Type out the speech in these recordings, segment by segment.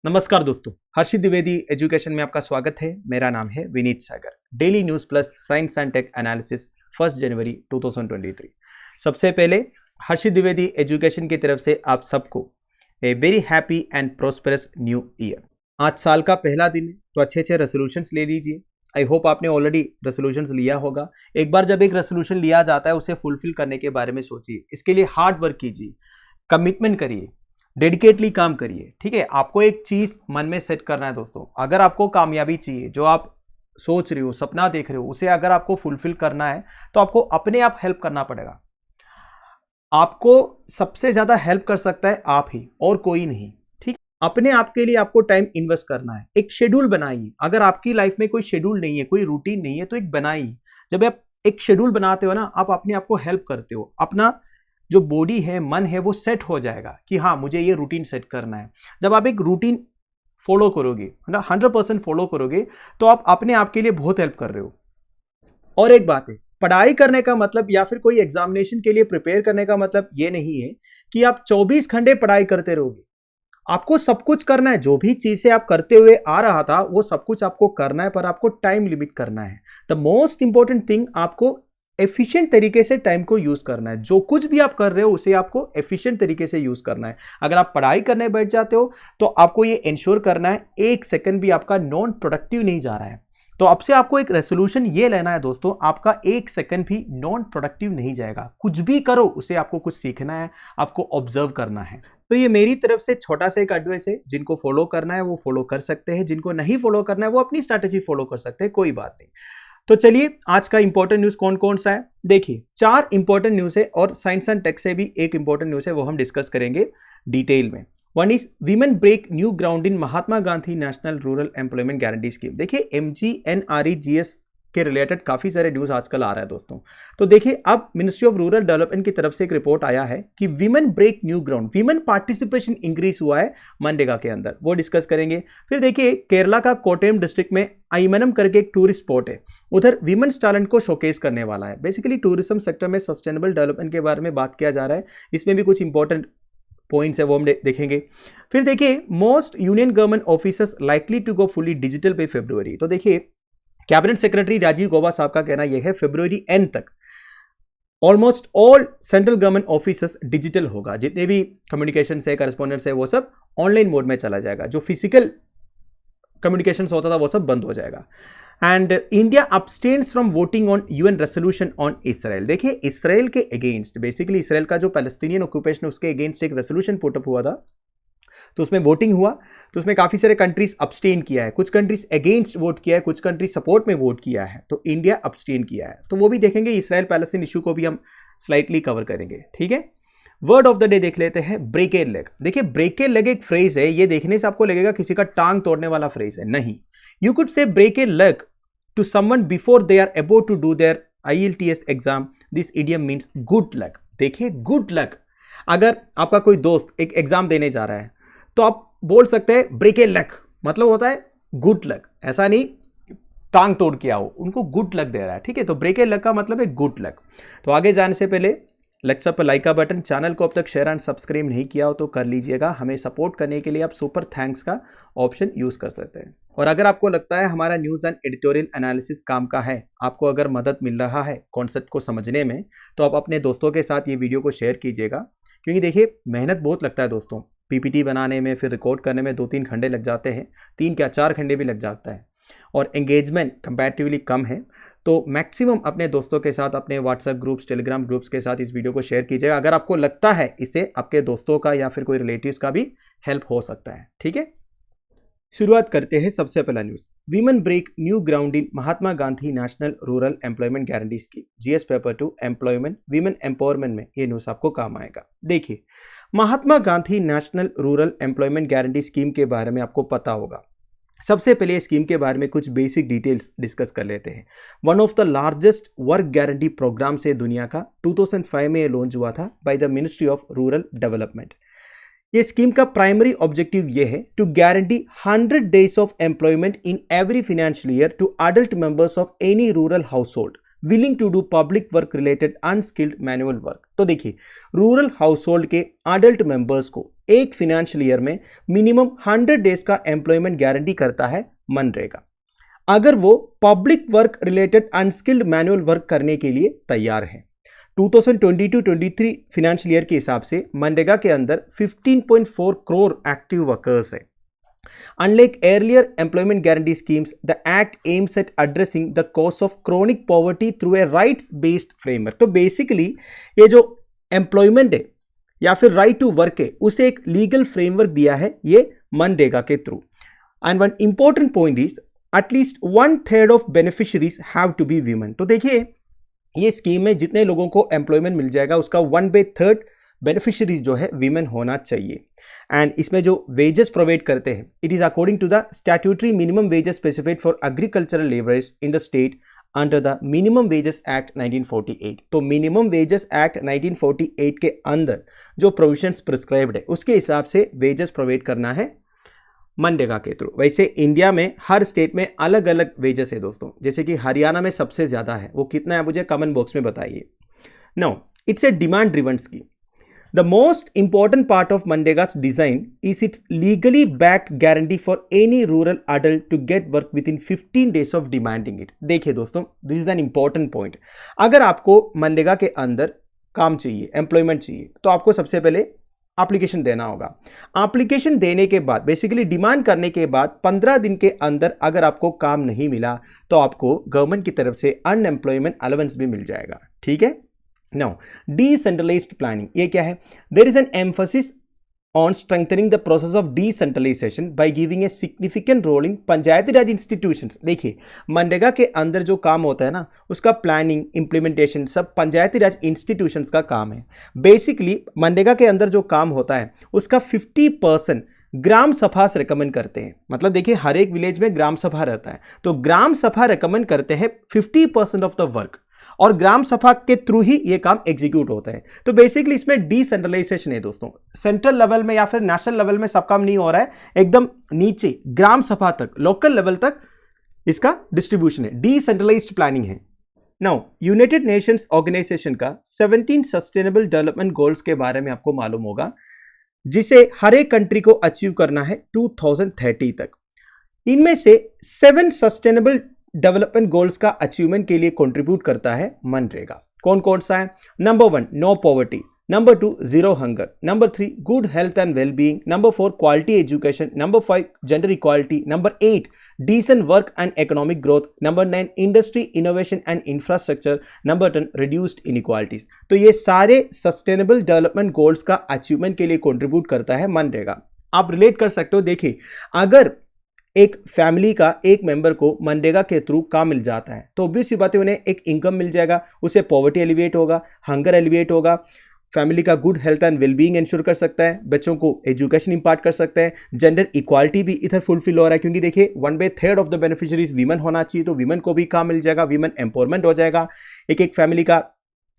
नमस्कार दोस्तों, हर्षित द्विवेदी एजुकेशन में आपका स्वागत है। मेरा नाम है Vineet Sagar. Daily news plus science and tech analysis 1 जनवरी 2023। सबसे पहले हर्षित द्विवेदी एजुकेशन की तरफ से आप सबको a very happy and prosperous new year. आज साल का पहला दिन है तो अच्छे रेजोल्यूशंस ले लीजिए। आई होप आपने ऑलरेडी रेजोल्यूशंस लिया होगा। एक बार जब एक रेजोल्यूशन लिया जाता है उसे फुलफिल करने के बारे में सोचिए, इसके लिए हार्ड वर्क कीजिए, कमिटमेंट करिए, डेडिकेटली काम करिए। ठीक है, आपको एक चीज मन में सेट करना है दोस्तों। अगर आपको कामयाबी चाहिए, जो आप सोच रहे हो, सपना देख रहे हो, उसे अगर आपको फुलफिल करना है तो आपको अपने आप हेल्प करना पड़ेगा। आपको सबसे ज्यादा हेल्प कर सकता है आप ही और कोई नहीं। ठीक, अपने आप के लिए आपको टाइम इन्वेस्ट करना है। एक शेड्यूल बनाइए। अगर आपकी लाइफ में कोई शेड्यूल नहीं है, कोई रूटीन नहीं है, तो एक बनाइए। जब आप एक शेड्यूल बनाते हो ना, आप अपने आप को हेल्प करते हो। अपना जो बॉडी है, मन है, वो सेट हो जाएगा कि हाँ, मुझे ये रूटीन सेट करना है। जब आप एक रूटीन फॉलो करोगे, 100% फॉलो करोगे, तो आप अपने आप के लिए बहुत हेल्प कर रहे हो। और एक बात है, पढ़ाई करने का मतलब या फिर कोई एग्जामिनेशन के लिए प्रिपेयर करने का मतलब ये नहीं है कि आप 24 घंटे पढ़ाई करते रहोगे। आपको सब कुछ करना है। जो भी चीजें आप करते हुए आ रहा था वो सब कुछ आपको करना है, पर आपको टाइम लिमिट करना है। द मोस्ट इंपॉर्टेंट थिंग, आपको एफिशिएंट तरीके से टाइम को यूज करना है। जो कुछ भी आप कर रहे हो उसे आपको एफिशिएंट तरीके से यूज करना है। अगर आप पढ़ाई करने बैठ जाते हो तो आपको ये इंश्योर करना है एक सेकंड भी आपका नॉन प्रोडक्टिव नहीं जा रहा है। तो अब से आपको एक रेसोल्यूशन ये लेना है दोस्तों, आपका एक सेकंड भी नॉन प्रोडक्टिव नहीं जाएगा। कुछ भी करो उसे आपको कुछ सीखना है, आपको ऑब्जर्व करना है। तो ये मेरी तरफ से छोटा सा एक एडवाइस है। जिनको फॉलो करना है वो फॉलो कर सकते हैं, जिनको नहीं फॉलो करना है वो अपनी स्ट्रैटेजी फॉलो कर सकते हैं, कोई बात नहीं। तो चलिए, आज का इंपॉर्टेंट न्यूज कौन कौन सा है देखिए। 4 इंपॉर्टेंट न्यूज है और साइंस एंड टेक से भी एक इंपॉर्टेंट न्यूज है, वो हम डिस्कस करेंगे डिटेल में। One is women break new ground in Mahatma Gandhi national rural employment guarantee scheme. देखिए, MGNREGS के रिलेटेड काफी सारे न्यूज आजकल आ रहा है दोस्तों। तो देखिए, अब मिनिस्ट्री ऑफ रूरल डेवलपमेंट की तरफ से एक रिपोर्ट आया है कि women break new ground, women participation increase हुआ है मनरेगा के अंदर, वो डिस्कस करेंगे। फिर देखिए, केरला का कोट्टयम डिस्ट्रिक्ट में अयमनम करके एक टूरिस्ट स्पॉट है, उधर वीमेन्स टैलेंट को शोकेस करने वाला है। बेसिकली टूरिज्म सेक्टर में सस्टेनेबल डेवलपमेंट के बारे में बात किया जा रहा है। इसमें भी कुछ इंपॉर्टेंट पॉइंट्स है, वो हम देखेंगे। फिर देखिए, most union government officers likely to go fully digital by February. तो देखिए, कैबिनेट सेक्रेटरी राजीव गौबा साहब का कहना यह है फरवरी एंड तक almost all central government officers digital होगा। जितने भी कम्युनिकेशन है, करस्पॉन्डेंस है, वो सब ऑनलाइन मोड में चला जाएगा। जो फिजिकल कम्युनिकेशन होता था वो सब बंद हो जाएगा। And India abstains from voting on UN resolution on Israel. देखिए, इसराइल के अगेंस्ट, बेसिकली इसराइल का जो पैलेस्टीनियन ऑक्यूपेशन है उसके अगेंस्ट एक रेसोल्यूशन पुटअप हुआ था, तो उसमें वोटिंग हुआ। तो उसमें काफी सारे कंट्रीज अब्सटेन किया है, कुछ कंट्रीज अगेंस्ट वोट किया है, कुछ कंट्रीज सपोर्ट में वोट किया है। तो इंडिया अब्सटेन किया है, तो वो भी देखेंगे। इसराइल पैलेस्टीन इशू को भी हम स्लाइटली कवर करेंगे। ठीक है, वर्ड ऑफ द डे देख लेते हैं, ब्रेक ए लेग। देखिए, ब्रेक ए लेग एक फ्रेज है। ये देखने से आपको लगेगा किसी का टांग तोड़ने वाला फ्रेज है, नहीं। You could say break a leg to someone before they are about to do their IELTS exam. This idiom means good luck. देखिए, गुड लक। अगर आपका कोई दोस्त एक एग्जाम देने जा रहा है तो आप बोल सकते हैं ब्रेक ए लक, मतलब होता है गुड लक। ऐसा नहीं टांग तोड़ के आओ, उनको गुड लक दे रहा है। ठीक है, तो ब्रेक ए लक का मतलब है गुड लक। तो आगे जाने से पहले लेट्स पर लाइक का बटन, चैनल को अब तक शेयर एंड सब्सक्राइब नहीं किया हो तो कर लीजिएगा। हमें सपोर्ट करने के लिए आप सुपर थैंक्स का ऑप्शन यूज कर सकते हैं। और अगर आपको लगता है हमारा न्यूज़ एंड एडिटोरियल एनालिसिस काम का है, आपको अगर मदद मिल रहा है कॉन्सेप्ट को समझने में, तो आप अपने दोस्तों के साथ ये वीडियो को शेयर कीजिएगा। क्योंकि देखिए, मेहनत बहुत लगता है दोस्तों। PPT बनाने में, फिर रिकॉर्ड करने में 2-3 घंटे लग जाते हैं, 3 क्या 4 घंटे भी लग जाता है, और एंगेजमेंट कंपैरेटिवली कम है। तो मैक्सिमम अपने दोस्तों के साथ, अपने व्हाट्सएप ग्रुप्स, टेलीग्राम ग्रुप्स के साथ इस वीडियो को शेयर कीजिएगा, अगर आपको लगता है इससे आपके दोस्तों का या फिर कोई रिलेटिव्स का भी हेल्प हो सकता है। ठीक है, शुरुआत करते हैं। सबसे पहला news, women break new ground in Mahatma Gandhi national rural employment guarantee scheme. GS paper 2 employment women empowerment में ये न्यूज आपको काम आएगा। देखिए, Mahatma Gandhi national rural employment guarantee scheme के बारे में आपको पता होगा। सबसे पहले स्कीम के बारे में कुछ बेसिक डिटेल्स डिस्कस कर लेते हैं। One of the largest work guarantee program से दुनिया का 2005 में लॉन्च हुआ था by the ministry of rural development. ये स्कीम का प्राइमरी ऑब्जेक्टिव ये है to guarantee 100 days of employment in every financial year to adult members of any rural household willing to do public work related unskilled manual work. तो देखिए, rural household के adult members को एक financial year में minimum 100 days का employment guarantee करता है मनरेगा, अगर वो public work related unskilled manual work करने के लिए तैयार है। 2022-23 फिनेंशियल ईयर के हिसाब से मनरेगा के अंदर 15.4 करोड़ एक्टिव वर्कर्स है। Unlike earlier employment guarantee schemes, the Act aims at addressing the cause of chronic poverty through a rights-based framework। तो बेसिकली ये जो एम्प्लॉयमेंट है या फिर राइट टू वर्क है, उसे एक लीगल फ्रेमवर्क दिया है ये मनरेगा के थ्रू। And one important point is at least 1/3 of beneficiaries have to be women. तो देखिए, ये स्कीम में जितने लोगों को एम्प्लॉयमेंट मिल जाएगा उसका 1/3 बेनिफिशियरीज जो है वीमेन होना चाहिए। एंड इसमें जो वेजेस प्रोवाइड करते हैं, it is according to the statutory minimum wages specified for agricultural labourers in the state under the minimum wages act 1948। तो मिनिमम वेजेस एक्ट 1948 के अंदर जो प्रोविजंस प्रिस्क्राइब्ड है उसके हिसाब से वेजेस प्रोवाइड करना है मनरेगा के थ्रू। वैसे इंडिया में हर स्टेट में अलग अलग वेजेस है दोस्तों, जैसे कि हरियाणा में सबसे ज्यादा है, वो कितना है मुझे कमेंट बॉक्स में बताइए। Now it's a demand driven scheme. The most important part of मनरेगा's design is its legally backed guarantee for any rural adult to get work within 15 days of demanding it। देखिए दोस्तों, this is an important point। अगर आपको मनरेगा के अंदर काम चाहिए, employment चाहिए, तो आपको सबसे पहले एप्लीकेशन देना होगा। एप्लीकेशन देने के बाद, बेसिकली डिमांड करने के बाद 15 दिन के अंदर अगर आपको काम नहीं मिला तो आपको गवर्नमेंट की तरफ से अनएम्प्लॉयमेंट अलाउंस भी मिल जाएगा। ठीक है। नाउ डिसेंट्रलाइज्ड प्लानिंग, ये क्या है? There is an emphasis on strengthening the process of decentralization by giving a significant role in Panchayati Raj institutions. देखिए, मनरेगा के अंदर जो काम होता है ना, उसका प्लानिंग, इंप्लीमेंटेशन सब पंचायती राज इंस्टीट्यूशंस का काम है। बेसिकली मनरेगा के अंदर जो काम होता है उसका 50% ग्राम सभा से रिकमेंड करते हैं। मतलब देखिए, हर एक विलेज में ग्राम सभा रहता है, तो ग्राम सभा रिकमेंड करते हैं 50% ऑफ द वर्क, और ग्राम सभा के थ्रू ही ये काम एग्जीक्यूट होता है। तो बेसिकली इसमें डिसेंट्रलाइजेशन है दोस्तों। सेंट्रल लेवल में या फिर नेशनल लेवल में सब काम नहीं हो रहा है, एकदम नीचे ग्राम सभा तक, लोकल लेवल तक इसका डिस्ट्रीब्यूशन है, डिसेंट्रलाइज्ड प्लानिंग है। नाउ यूनाइटेड नेशंस ऑर्गेनाइजेशन का 17 सस्टेनेबल डेवलपमेंट गोल्स के बारे में आपको मालूम होगा, जिसे हर एक कंट्री को अचीव करना है 2030 तक। इनमें से 7 सस्टेनेबल डेवलपमेंट गोल्स का अचीवमेंट के लिए कंट्रीब्यूट करता है मनरेगा। कौन कौन सा है? Number 1 no poverty, number 2 zero hunger, number 3 good health and wellbeing, number 4 quality education, number 5 gender equality, number 8 decent work and economic growth, number 9 industry innovation and infrastructure, number 10 reduced inequalities. तो ये सारे sustainable development goals का achievement के लिए contribute करता है मनरेगा। आप relate कर सकते हो। देखिए, अगर एक फैमिली का एक मेंबर को मनरेगा के थ्रू काम मिल जाता है तो ऑब्वियस सी बात है, उन्हें एक इनकम मिल जाएगा, उससे पॉवर्टी एलिविएट होगा, हंगर एलिविएट होगा, फैमिली का good health and wellbeing ensure कर सकता है, बच्चों को एजुकेशन इंपार्ट कर सकता है, जेंडर इक्वालिटी भी इधर फुलफिल हो रहा है, क्योंकि देखिए 1/3 ऑफ द बेनिफिशियरीज वीमेन होना चाहिए, तो वीमेन को भी काम मिल जाएगा, वीमेन एम्पावरमेंट हो जाएगा, एक फैमिली का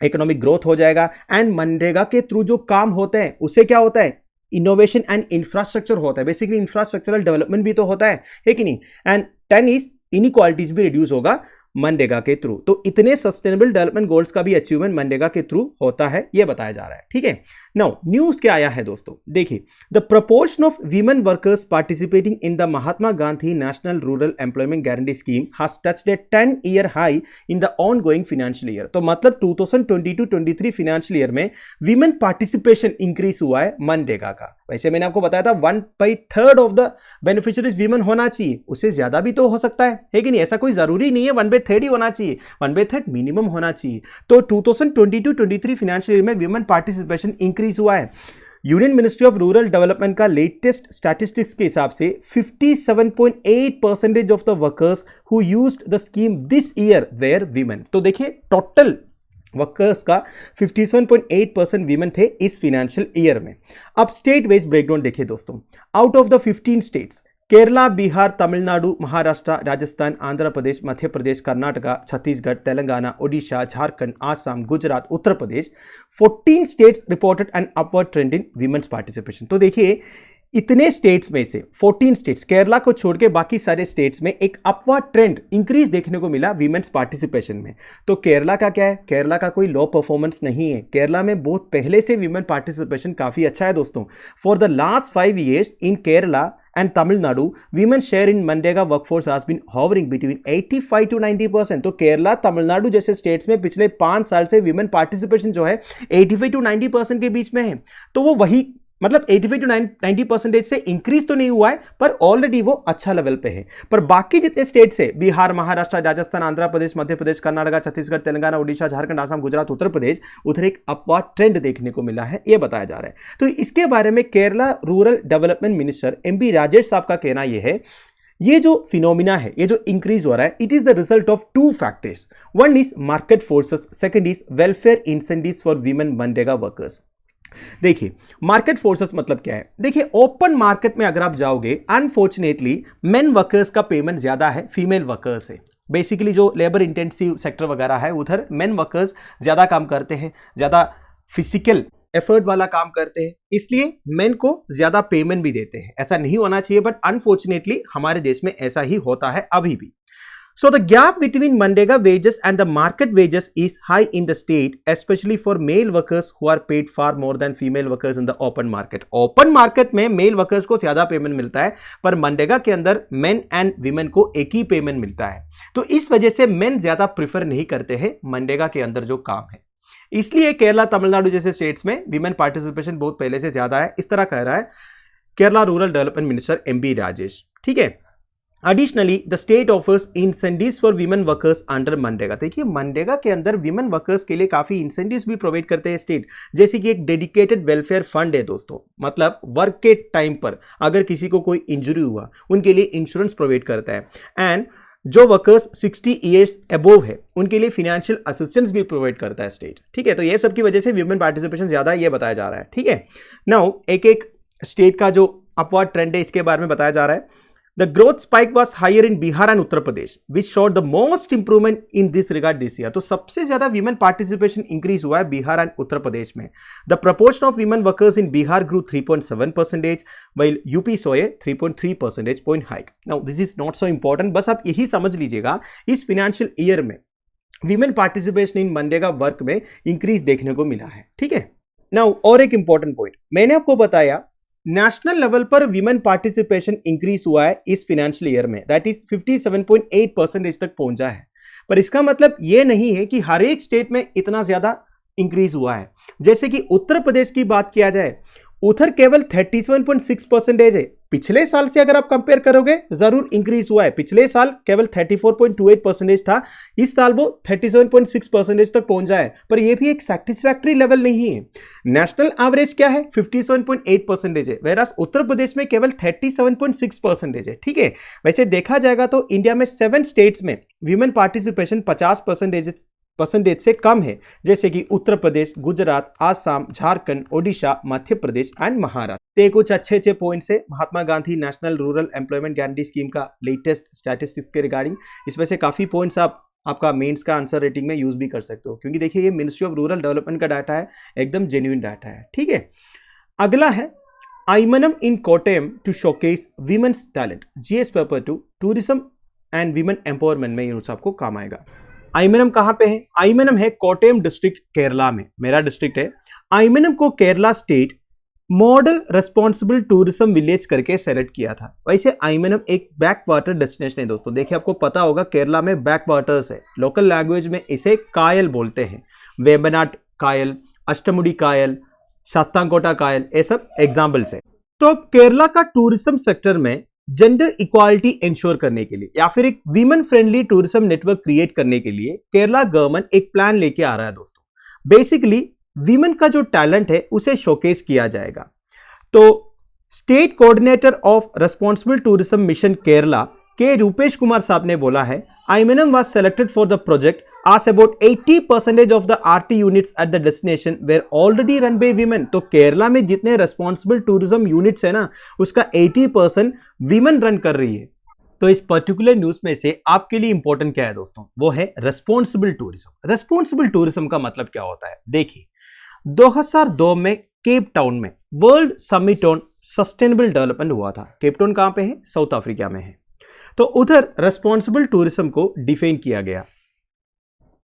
इकोनॉमिक ग्रोथ हो जाएगा। एंड मनरेगा के थ्रू जो काम होते हैं उससे क्या होता है? इनोवेशन एंड इंफ्रास्ट्रक्चर होता है, बेसिकली इंफ्रास्ट्रक्चरल डेवलपमेंट भी तो होता है कि नहीं? एंड 10 इज इनइक्वालिटीज भी रिड्यूस होगा मनरेगा के थ्रू। तो इतने सस्टेनेबल डेवलपमेंट गोल्स का भी अचीवमेंट मनरेगा के थ्रू होता है, ये बताया जा रहा है। ठीक है। नाउ न्यूज क्या आया है दोस्तों? देखिए, the proportion of women workers participating in the Mahatma Gandhi national rural employment guarantee scheme has touched A 10-year high in the ongoing financial year. तो मतलब 2022-23 फाइनेंशियल ईयर में वीमेन पार्टिसिपेशन इंक्रीज हुआ है मनरेगा का। वैसे मैंने आपको बताया था 1/3 ऑफ द बेनिफिशियरीज वीमेन होना चाहिए, उससे ज्यादा भी तो हो सकता है कि नहीं? ऐसा कोई जरूरी नहीं है 1/3 ही होना चाहिए, 1/3 मिनिमम होना चाहिए। तो 2022-23 फाइनेंशियल ईयर में वीमेन पार्टिसिपेशन इंक्रीज हुआ है। Union ministry of rural development का लेटेस्ट स्टैटिस्टिक्स के हिसाब से 57.8% of the workers who used the scheme this year were women. तो देखिए, टोटल वर्कर्स का 57.8% वीमेन थे इस फाइनेंशियल ईयर में। अब स्टेट वाइज ब्रेकडाउन देखिए दोस्तों। Out of the 15 states, Kerala, Bihar, Tamil Nadu, Maharashtra, Rajasthan, Andhra Pradesh, Madhya Pradesh, Karnataka, Chhattisgarh, Telangana, Odisha, Jharkhand, Assam, Gujarat, Uttar Pradesh, 14 states reported an upward trend in women's participation. तो देखिए, इतने स्टेट्स में से 14 स्टेट्स केरला को छोड़ के बाकी सारे स्टेट्स में एक अपवर्ड ट्रेंड इंक्रीज देखने को मिला वीमेन्स पार्टिसिपेशन में। तो केरला का क्या है, केरला का कोई लो परफॉर्मेंस नहीं है, केरला में बहुत पहले से वीमेन पार्टिसिपेशन काफी अच्छा है दोस्तों। For the last 5 years in Kerala and Tamil Nadu, women's share in Mandega workforce has been hovering between 85 to 90%। तो केरला, तमिलनाडु जैसे स्टेट्स में पिछले 5 साल से विमेन पार्टिसिपेशन जो है 85 to 90% के बीच में है। तो वो वही मतलब 85 to 90% से इंक्रीज तो नहीं हुआ है, पर ऑलरेडी वो अच्छा लेवल पे है। पर बाकी जितने स्टेट्स है, बिहार, महाराष्ट्र, राजस्थान, आंध्र प्रदेश, मध्य प्रदेश, कर्नाटक, छत्तीसगढ़, तेलंगाना, उड़ीसा, झारखंड, आसाम, गुजरात, उत्तर प्रदेश, उधर एक अपवार्ड ट्रेंड देखने को मिला है, ये बताया जा रहा है। तो इसके बारे में Kerala rural development minister MB Rajesh साहब का कहना यह है, ये जो फिनोमिना है, ये जो इंक्रीज हो रहा है, it is the result of 2 factors. One is market forces, second is welfare incentives for women MNREGA workers. देखिए मार्केट फोर्सेस मतलब क्या है, देखिए ओपन मार्केट में अगर आप जाओगे, अनफॉर्चुनेटली मेन वर्कर्स का पेमेंट ज्यादा है फीमेल वर्कर्स से। बेसिकली जो लेबर इंटेंसिव सेक्टर वगैरह है, उधर मेन वर्कर्स ज्यादा काम करते हैं, ज्यादा फिजिकल एफर्ट वाला काम करते हैं, इसलिए मेन को ज्यादा पेमेंट भी देते हैं। ऐसा नहीं होना चाहिए, बट अनफॉर्चुनेटली हमारे देश में ऐसा ही होता है अभी भी। So the gap between Mandega wages and the market wages is high in the state, especially for male workers who are paid far more than female workers in the open market. Open market में mail workers को ज्यादा payment मिलता है, पर मनरेगा के अंदर main and women को एक ही पेमेंट मिलता है। तो इस वजह से मेन ज्यादा प्रिफर नहीं करते हैं मनरेगा के अंदर जो काम है, इसलिए केरला, तमिलनाडु जैसे स्टेट्स में विमेन पार्टिसिपेशन बहुत पहले से ज्यादा है। इस तरह कह रहा है Kerala rural development minister MB Rajesh. ठीक है, Additionally, the state offers incentives for women workers under MNREGA. देखिए मनरेगा के अंदर विमेन वर्कर्स के लिए काफी इंसेंटिव्स भी प्रोवाइड करते हैं स्टेट, जैसे कि एक डेडिकेटेड वेलफेयर फंड है दोस्तों। मतलब वर्क के टाइम पर अगर किसी को कोई इंजरी हुआ, उनके लिए इंश्योरेंस प्रोवाइड करता है। एंड जो वर्कर्स 60 years अबोव है, उनके लिए फाइनेंशियल असिस्टेंस भी प्रोवाइड करता है स्टेट। ठीक है, तो ये सब की वजह से विमेन पार्टिसिपेशन ज्यादा है, ये बताया जा रहा है। ठीक है, नाउ एक एक स्टेट का जो अपवर्ड ट्रेंड है इसके बारे में बताया जा रहा है। The growth spike was higher in Bihar and Uttar Pradesh, which showed the most improvement in this regard this year। तो सबसे ज्यादा women participation increase हुआ है बिहार एंड उत्तर प्रदेश में। The proportion of women workers in Bihar grew 3.7%, while UP saw a 3.3 percentage point hike। Now this is not so important, बस आप यही समझ लीजिएगा इस फाइनेंशियल ईयर में women participation in MNREGA work में इंक्रीज देखने को मिला है। ठीक है, नाउ और एक इंपॉर्टेंट पॉइंट मैंने आपको बताया, नेशनल लेवल पर विमेन पार्टिसिपेशन इंक्रीज हुआ है इस फाइनेंशियल ईयर में, दैट इज 57.8% तक पहुंचा है। पर इसका मतलब यह नहीं है कि हर एक स्टेट में इतना ज्यादा इंक्रीज हुआ है। जैसे कि उत्तर प्रदेश की बात किया जाए, उधर केवल 37.6% है। पिछले साल से अगर आप कंपेयर करोगे जरूर इंक्रीज हुआ है। पिछले साल केवल 34.28% था, इस साल वो 37.6% तक पहुंचा है। पर यह भी एक सैटिस्फैक्टरी लेवल नहीं है। नेशनल एवरेज क्या है, 57.8% है, वेरास उत्तर प्रदेश में केवल 37.6% है। ठीक है, वैसे देखा जाएगा तो इंडिया में 7 स्टेट्स में विमेन पार्टिसिपेशन 50% से कम है, जैसे कि उत्तर प्रदेश, गुजरात, आसाम, झारखंड, ओडिशा, मध्य प्रदेश एंड महाराष्ट्र। ये कुछ अच्छे पॉइंट्स है Mahatma Gandhi national rural employment guarantee scheme का लेटेस्ट स्टैटिस्टिक्स के रिगार्डिंग। इसमें से काफी पॉइंट्स आपका मेंस का आंसर रेटिंग में यूज भी कर सकते हो, क्योंकि देखिए ये मिनिस्ट्री ऑफ रूरल डेवलपमेंट का डाटा है, एकदम जेन्युइन डाटा है। ठीक है, अगला है Aymanam in Kottayam to showcase women's talent, GS paper 2 tourism and women empowerment में ये नोट्स आपको काम आएगा। आइमनम कहां पे है, आइमनम है कोट्टयम डिस्ट्रिक्ट केरला में, मेरा डिस्ट्रिक्ट है। आइमनम को Kerala state model responsible tourism village करके सेलेक्ट किया था। वैसे आइमनम एक बैक वाटर डेस्टिनेशन है दोस्तों। देखिए आपको पता होगा केरला में बैक वाटर्स है, लोकल लैंग्वेज में इसे कायल बोलते हैं। वेम्बनाड कायल, अष्टमुडी कायल, शास्तांकोटा कायल, ये सब एग्जाम्पल्स है। तो केरला का टूरिज्म सेक्टर में जेंडर इक्वालिटी इंश्योर करने के लिए या फिर एक women friendly tourism network create करने के लिए केरला गवर्नमेंट एक प्लान लेके आ रहा है दोस्तों। बेसिकली वीमेन का जो टैलेंट है उसे शोकेस किया जाएगा। तो state coordinator of responsible tourism mission Kerala के रूपेश कुमार साहब ने बोला है, Aymanam was selected for the project as about 80% of the RT units at the destination were already run by women। तो केरला में जितने रेस्पॉन्सिबल टूरिज्म यूनिट्स है ना, उसका 80% वीमेन रन कर रही है। तो इस पर्टिकुलर न्यूज में से आपके लिए इंपॉर्टेंट क्या है दोस्तों, वो है रेस्पॉन्सिबल टूरिज्म। रेस्पॉन्सिबल टूरिज्म का मतलब क्या होता है, देखिए 2002 में केप टाउन में world summit on sustainable development हुआ था। केप टाउन कहाँ पे है? साउथ अफ्रीका में है। तो उधर रेस्पॉन्सिबल टूरिज्म को डिफाइन किया गया।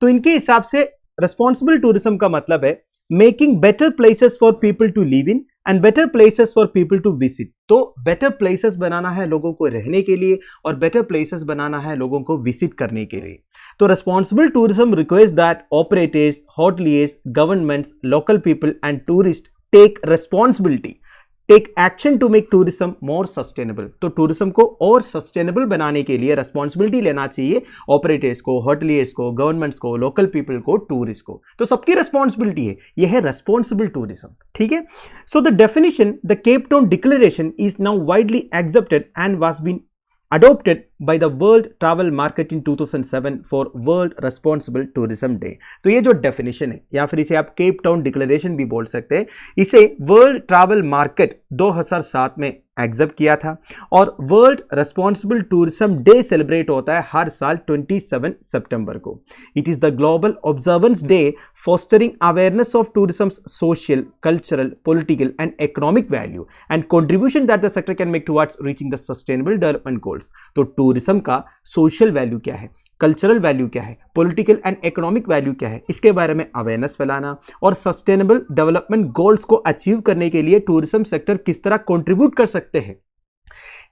तो इनके हिसाब से रेस्पॉन्सिबल टूरिज्म का मतलब है making better places for people to live in and better places for people to visit. तो बेटर प्लेसेस बनाना है लोगों को रहने के लिए और बेटर प्लेसेस बनाना है लोगों को विजिट करने के लिए। तो responsible tourism requires that operators, hoteliers, governments, local people and tourist take responsibility, take action to make tourism more sustainable. तो टूरिज्म को और सस्टेनेबल बनाने के लिए रेस्पॉन्सिबिलिटी लेना चाहिए ऑपरेटर्स को, होटलियर्स को, गवर्नमेंट्स को, लोकल पीपल को, टूरिस्ट को। तो सबकी रेस्पॉन्सिबिलिटी है, यह है रेस्पॉन्सिबल टूरिज्म। ठीक है। So the definition, the Cape Town declaration is now widely accepted and was been adopted by the World Travel Market in 2007 for World Responsible Tourism Day। तो ये जो डेफिनेशन है, या फिर इसे आप केप टाउन डिक्लेरेशन भी बोल सकते हैं, इसे वर्ल्ड ट्रैवल मार्केट 2007 में एक्सेप्ट किया था और world responsible tourism day celebrate होता है हर साल 27 सितंबर को। It is the global observance day fostering awareness of tourism social, cultural, political and economic value and contribution that the sector can make towards reaching the sustainable development goals. तो tourism का social value क्या है, cultural value क्या है, political and economic value क्या है, इसके बारे में अवेयरनेस फैलाना और सस्टेनेबल डेवलपमेंट गोल्स को अचीव करने के लिए टूरिज्म सेक्टर किस तरह कंट्रीब्यूट कर सकते हैं,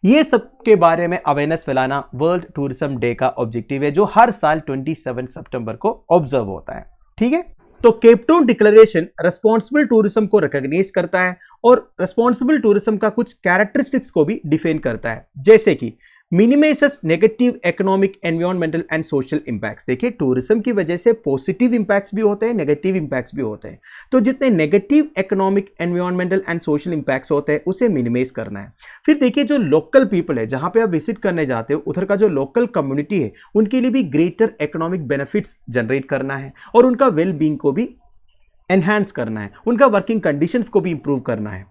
ये सब के बारे में अवेयरनेस फैलाना वर्ल्ड टूरिज्म डे का ऑब्जेक्टिव है, जो हर साल 27 सितंबर को ऑब्जर्व होता है। ठीक है। तो cap Town declaration responsible tourism को रिकॉग्नाइज करता है और रेस्पॉन्सिबल टूरिज्म का कुछ कैरेक्टरिस्टिक्स को भी डिफाइन करता है, जैसे कि minimises negative economic, environmental and social impacts. देखिए, टूरिज्म की वजह से पॉजिटिव इंपैक्ट्स भी होते हैं, नेगेटिव इंपैक्ट्स भी होते हैं। तो जितने negative economic, environmental and social impacts होते हैं उसे मिनिमाइज करना है। फिर देखिए, जो लोकल पीपल है, जहां पे आप विजिट करने जाते हो, उधर का जो लोकल कम्युनिटी है, उनके लिए भी ग्रेटर इकोनॉमिक बेनिफिट्स जनरेट करना है और उनका वेल बीइंग को भी एनहांस करना है, उनका वर्किंग कंडीशंस को भी इंप्रूव करना है।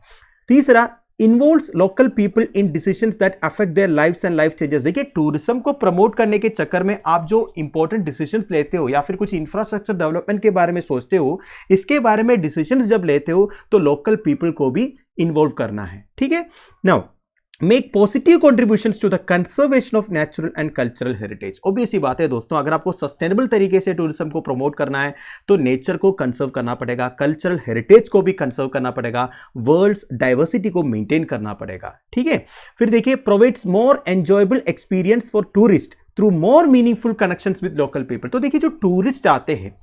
तीसरा, involves local people in decisions that affect their lives and life stages. देखिए, टूरिज्म को प्रमोट करने के चक्कर में आप जो इंपॉर्टेंट डिसीजंस लेते हो या फिर कुछ इंफ्रास्ट्रक्चर डेवलपमेंट के बारे में सोचते हो, इसके बारे में डिसीजंस जब लेते हो तो लोकल पीपल को भी इन्वॉल्व करना है। ठीक है। Now, make positive contributions to the conservation of natural and cultural heritage. Obvious सी बात है दोस्तों, अगर आपको सस्टेनेबल तरीके से टूरिज्म को प्रमोट करना है तो नेचर को कंजर्व करना पड़ेगा, कल्चरल हेरिटेज को भी कंजर्व करना पड़ेगा, वर्ल्ड्स डाइवर्सिटी को मेंटेन करना पड़ेगा। ठीक है। फिर देखिए, provides more enjoyable experience for tourist through more meaningful connections with local people. तो देखिए, जो टूरिस्ट आते हैं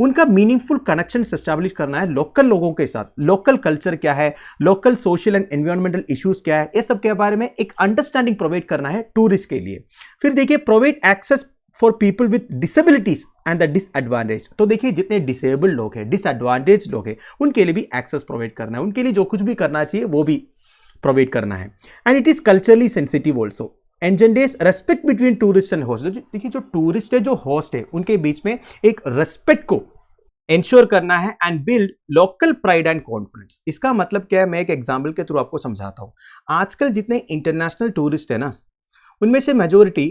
उनका मीनिंगफुल कनेक्शन एस्टैब्लिश करना है लोकल लोगों के साथ। लोकल कल्चर क्या है, local social and environmental issues क्या है, इस सब के बारे में एक अंडरस्टैंडिंग प्रोवाइड करना है टूरिस्ट के लिए। फिर देखिए, provide access for people with disabilities and the disadvantage. तो देखिए, जितने डिसेबल्ड लोग हैं, डिसएडवांटेज लोग हैं, उनके लिए भी एक्सेस प्रोवाइड करना है, उनके लिए जो कुछ भी करना चाहिए वो भी प्रोवाइड करना है। And it is culturally sensitive also, engenders respect between tourist and host. देखिए, जो टूरिस्ट है, जो होस्ट है, उनके बीच में एक रेस्पेक्ट को इंश्योर करना है and build local pride and confidence. इसका मतलब क्या है, मैं एक एग्जांपल के थ्रू आपको समझाता हूं। आजकल जितने इंटरनेशनल टूरिस्ट है ना, उनमें से मेजोरिटी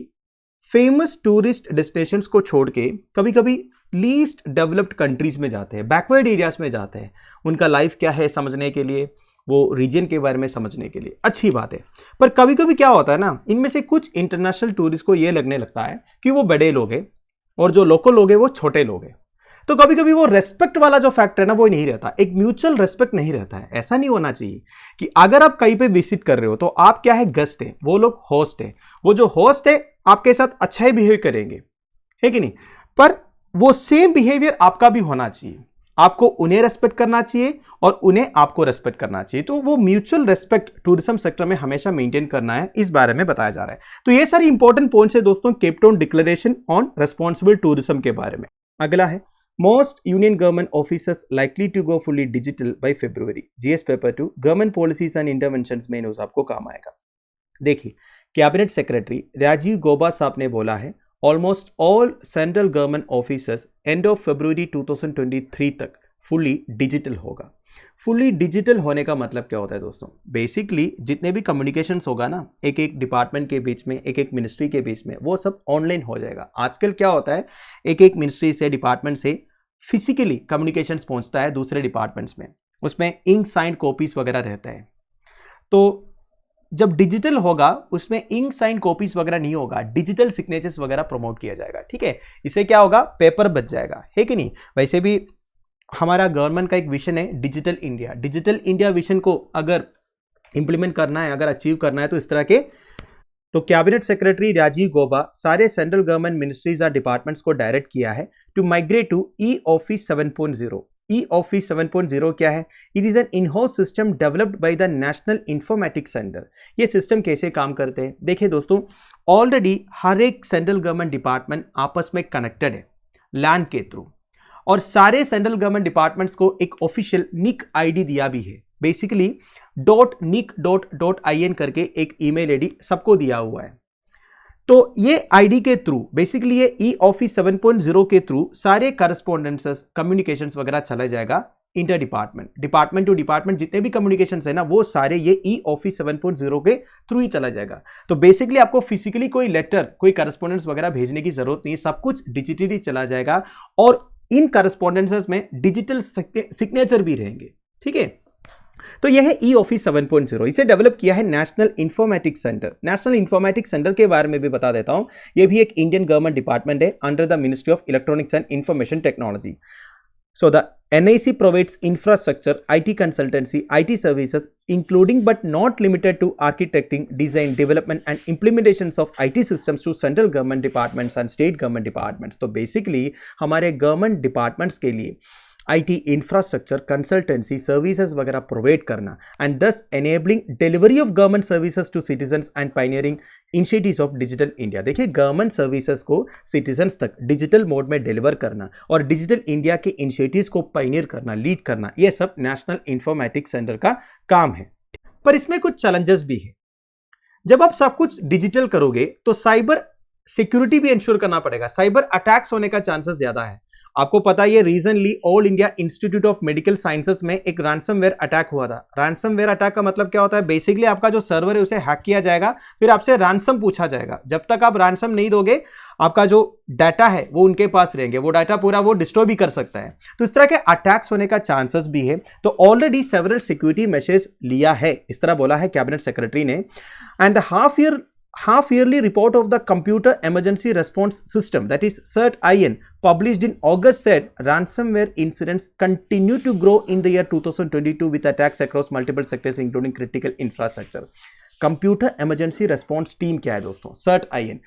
फेमस टूरिस्ट डेस्टिनेशंस को छोड़ के कभी कभी लीस्ट डेवलप्ड कंट्रीज में जाते हैं, बैकवर्ड एरियाज में जाते हैं, उनका लाइफ क्या है समझने के लिए, वो रीजन के बारे में समझने के लिए। अच्छी बात है, पर कभी कभी क्या होता है ना, इनमें से कुछ इंटरनेशनल टूरिस्ट को ये लगने लगता है कि वो बड़े लोग हैं और जो लोकल लोग हैं वो छोटे लोग हैं। तो कभी कभी वो रेस्पेक्ट वाला जो फैक्टर है ना, वो नहीं रहता, एक म्यूचुअल रेस्पेक्ट नहीं रहता है। ऐसा नहीं होना चाहिए कि अगर आप कहीं पे विजिट कर रहे हो तो आप क्या है, गेस्ट है, वो लोग होस्ट है, वो जो होस्ट है आपके साथ अच्छा ही बिहेव करेंगे, है कि नहीं, पर वो सेम बिहेवियर आपका भी होना चाहिए। आपको उन्हें रेस्पेक्ट करना चाहिए और उन्हें आपको रेस्पेक्ट करना चाहिए। तो वो म्यूचुअल रेस्पेक्ट टूरिज्म सेक्टर में हमेशा मेंटेन करना है, इस बारे में बताया जा रहा है। तो ये सारी इंपॉर्टेंट पॉइंट्स है दोस्तों Cape Town declaration on responsible tourism के बारे में। अगला है, most union government officers likely to go fully digital by February. GS paper 2 government policies and interventions में न्यूज आपको काम आएगा। देखिए, कैबिनेट सेक्रेटरी राजीव गौबा साहब ने बोला है, almost all central government officers end of February 2023 तक फुली डिजिटल होगा। फुली डिजिटल होने का मतलब क्या होता है दोस्तों, बेसिकली जितने भी कम्युनिकेशंस होगा ना, एक एक डिपार्टमेंट के बीच में, एक एक मिनिस्ट्री के बीच में, वो सब ऑनलाइन हो जाएगा। आजकल क्या होता है, एक एक मिनिस्ट्री से, डिपार्टमेंट से फिजिकली कम्युनिकेशंस पहुंचता है दूसरे डिपार्टमेंट्स में, उसमें इंक साइंड कॉपीज वगैरह रहता है। तो जब डिजिटल होगा उसमें इंक साइन कॉपीज वगैरह नहीं होगा, डिजिटल सिग्नेचर्स वगैरह प्रमोट किया जाएगा, ठीक है। इससे क्या होगा, पेपर बच जाएगा, है कि नहीं। वैसे भी हमारा गवर्नमेंट का एक विजन है digital India. Digital India vision को अगर इंप्लीमेंट करना है, अगर अचीव करना है, तो इस तरह के तो कैबिनेट सेक्रेटरी राजीव गौबा सारे सेंट्रल गवर्नमेंट मिनिस्ट्रीज और डिपार्टमेंट्स को डायरेक्ट किया है to migrate to e office 7.0। E office 7.0 क्या है? It is an in house system developed by the national informatics centre. ये सिस्टम कैसे काम करते हैं, देखिए दोस्तों, ऑलरेडी हर एक सेंट्रल गवर्नमेंट डिपार्टमेंट आपस में कनेक्टेड है लैन के थ्रू, और सारे सेंट्रल गवर्नमेंट डिपार्टमेंट्स को एक ऑफिशियल निक आईडी दिया भी है। बेसिकली .nic.in करके एक ईमेल आईडी सबको दिया हुआ है। तो ये आईडी के थ्रू बेसिकली ये ई ऑफिस 7.0 के थ्रू सारे करस्पॉन्डेंसेस, कम्युनिकेशंस वगैरह चला जाएगा inter department, department to department जितने भी कम्युनिकेशंस है ना, वो सारे ये ई ऑफिस 7.0 के थ्रू ही चला जाएगा। तो बेसिकली आपको फिजिकली कोई लेटर, कोई करस्पॉन्डेंस वगैरह भेजने की जरूरत नहीं है, सब कुछ डिजिटली चला जाएगा और इन करस्पॉन्डेंसेस में डिजिटल सिग्नेचर भी रहेंगे, ठीक है। तो यह है ई ऑफिस 7.0। इसे डेवलप किया है national informatics centre. National informatics centre के बारे में भी बता देता हूं, यह भी एक इंडियन गवर्नमेंट डिपार्टमेंट है under the ministry of electronics and information technology. So the NIC provides infrastructure, IT consultancy, IT services, including but not limited to architecting, design, development and implementations of IT systems to central government departments and state government departments। तो basically हमारे government departments के लिए IT infrastructure, consultancy services वगैरह provide करना and thus enabling delivery of government services to citizens and pioneering initiatives of digital India. देखिए, government services को citizens तक digital mode में डिलीवर करना और डिजिटल इंडिया के इनिशिएटिव्स को पायनियर करना, लीड करना, ये सब नेशनल इंफॉर्मेटिक्स सेंटर का काम है। पर इसमें कुछ चैलेंजेस भी है। जब आप सब कुछ डिजिटल करोगे तो साइबर सिक्योरिटी भी इंश्योर करना पड़ेगा। साइबर अटैक्स होने का चांसेस ज्यादा है। आपको पता है, ये regionally all India Institute of Medical sciences में एक रैंसमवेयर अटैक हुआ था। रैंसमवेयर अटैक का मतलब क्या होता है? बेसिकली आपका जो सर्वर है उसे हैक किया जाएगा, फिर आपसे रैंसम पूछा जाएगा। जब तक आप रैंसम नहीं दोगे, आपका जो डाटा है वो उनके पास रहेंगे, वो डाटा पूरा वो डिस्ट्रॉय भी कर सकता है। तो इस तरह के अटैक्स होने का चांसेस भी है। तो ऑलरेडी सेवरल सिक्योरिटी मेजर्स लिया है, इस तरह बोला है कैबिनेट सेक्रेटरी ने। And the half yearly report of the Computer Emergency Response System, that is CERT-IN, published in August said ransomware incidents continue to grow in the year 2022 with attacks across multiple sectors including critical infrastructure। Computer Emergency Response Team क्या है दोस्तों? CERT-IN,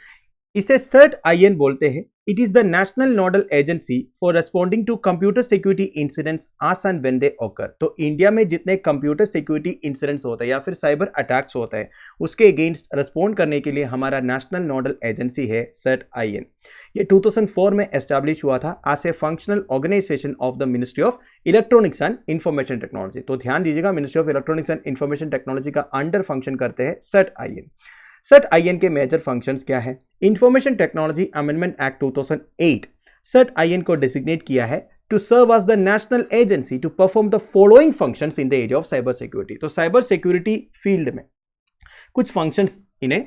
इसे CERT-IN बोलते हैं। It is the national nodal agency for responding to computer security incidents as and when they occur. तो India में जितने computer security incidents होते हैं या फिर साइबर अटैक्स होते हैं, उसके अगेंस्ट रेस्पॉन्ड करने के लिए हमारा नेशनल नोडल एजेंसी है CERT-IN। ये 2004 में एस्टैब्लिश हुआ था as a functional organisation of the ministry of electronics and information technology. तो ध्यान दीजिएगा, ministry of electronics and information technology का अंडर फंक्शन करते हैं CERT-IN। CERT-IN के मेजर फंक्शंस क्या है? Information technology amendment act 2008 CERT-IN को डिजिग्नेट किया है to serve as the national agency to perform the following functions in the area of cyber security. तो साइबर सिक्योरिटी फील्ड में कुछ फंक्शंस इन्हें